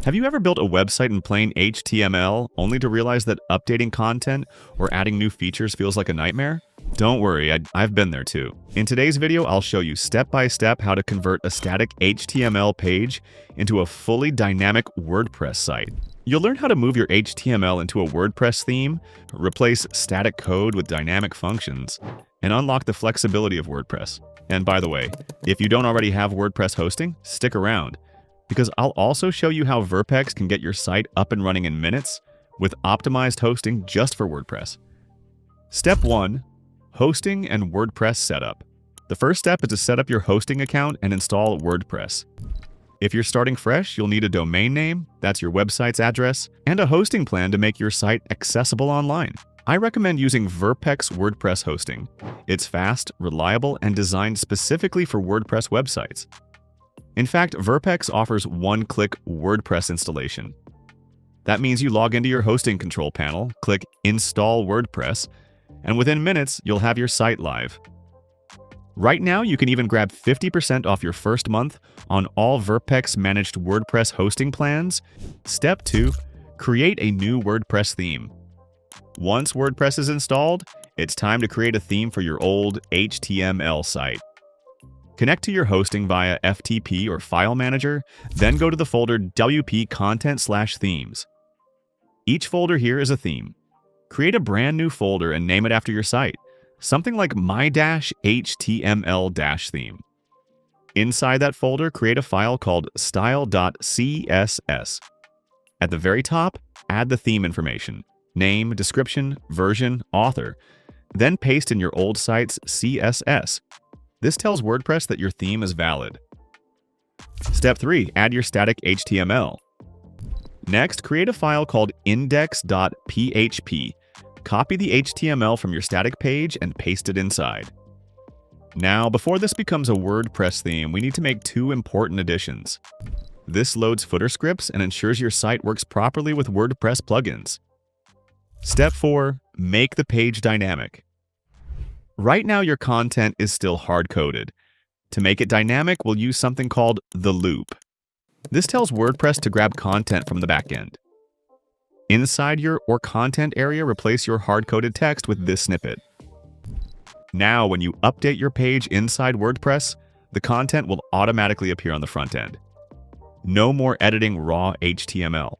Have you ever built a website in plain HTML only to realize that updating content or adding new features feels like a nightmare? Don't worry, I've been there too. In today's video, I'll show you step by step how to convert a static HTML page into a fully dynamic WordPress site. You'll learn how to move your HTML into a WordPress theme, replace static code with dynamic functions, and unlock the flexibility of WordPress. And by the way, if you don't already have WordPress hosting, stick around, because I'll also show you how Verpex can get your site up and running in minutes with optimized hosting just for WordPress. Step 1. Hosting and WordPress setup. The first step is to set up your hosting account and install WordPress. If you're starting fresh, you'll need a domain name, that's your website's address, and a hosting plan to make your site accessible online. I recommend using Verpex WordPress hosting. It's fast, reliable, and designed specifically for WordPress websites. In fact, Verpex offers one-click WordPress installation. That means you log into your hosting control panel, click Install WordPress, and within minutes, you'll have your site live. Right now, you can even grab 50% off your first month on all Verpex-managed WordPress hosting plans. Step 2. Create a new WordPress theme. Once WordPress is installed, it's time to create a theme for your old HTML site. Connect to your hosting via FTP or File Manager, then go to the folder WP Content/Themes. Each folder here is a theme. Create a brand new folder and name it after your site, something like my-html-theme. Inside that folder, create a file called style.css. At the very top, add the theme information, name, description, version, author, then paste in your old site's CSS. This tells WordPress that your theme is valid. Step 3. Add your static HTML. Next, create a file called index.php. Copy the HTML from your static page and paste it inside. Now, before this becomes a WordPress theme, we need to make two important additions. This loads footer scripts and ensures your site works properly with WordPress plugins. Step 4. Make the page dynamic. Right now, your content is still hard-coded. To make it dynamic, we'll use something called the loop. This tells WordPress to grab content from the backend. Inside your or content area, replace your hard-coded text with this snippet. Now, when you update your page inside WordPress, the content will automatically appear on the front end. No more editing raw HTML.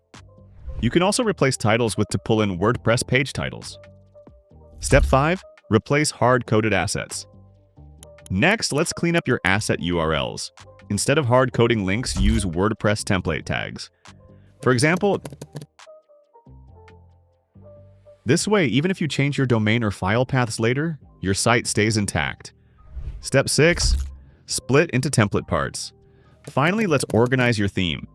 You can also replace titles with to pull in WordPress page titles. Step 5. Replace hard-coded assets. Next, let's clean up your asset URLs. Instead of hard-coding links, use WordPress template tags. For example, this way, even if you change your domain or file paths later, your site stays intact. Step 6. Split into template parts. Finally, let's organize your theme.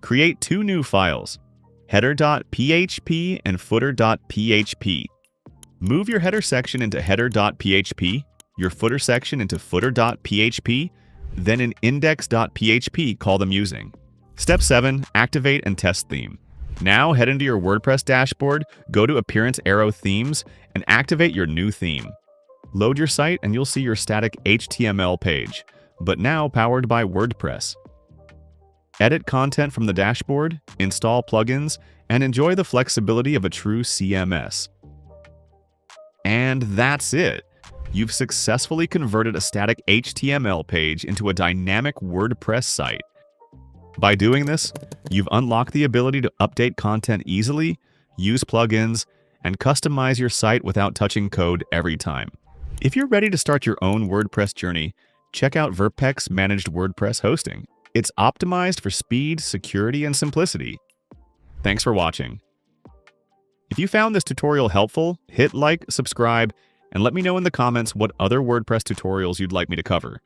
Create two new files, header.php and footer.php. Move your header section into header.php, your footer section into footer.php, then in index.php, call them using. Step 7. Activate and test theme. Now head into your WordPress dashboard, go to Appearance Arrow Themes, and activate your new theme. Load your site and you'll see your static HTML page, but now powered by WordPress. Edit content from the dashboard, install plugins, and enjoy the flexibility of a true CMS. And that's it! You've successfully converted a static HTML page into a dynamic WordPress site. By doing this, you've unlocked the ability to update content easily, use plugins, and customize your site without touching code every time. If you're ready to start your own WordPress journey, check out Verpex Managed WordPress Hosting. It's optimized for speed, security, and simplicity. Thanks for watching. If you found this tutorial helpful, hit like, subscribe, and let me know in the comments what other WordPress tutorials you'd like me to cover.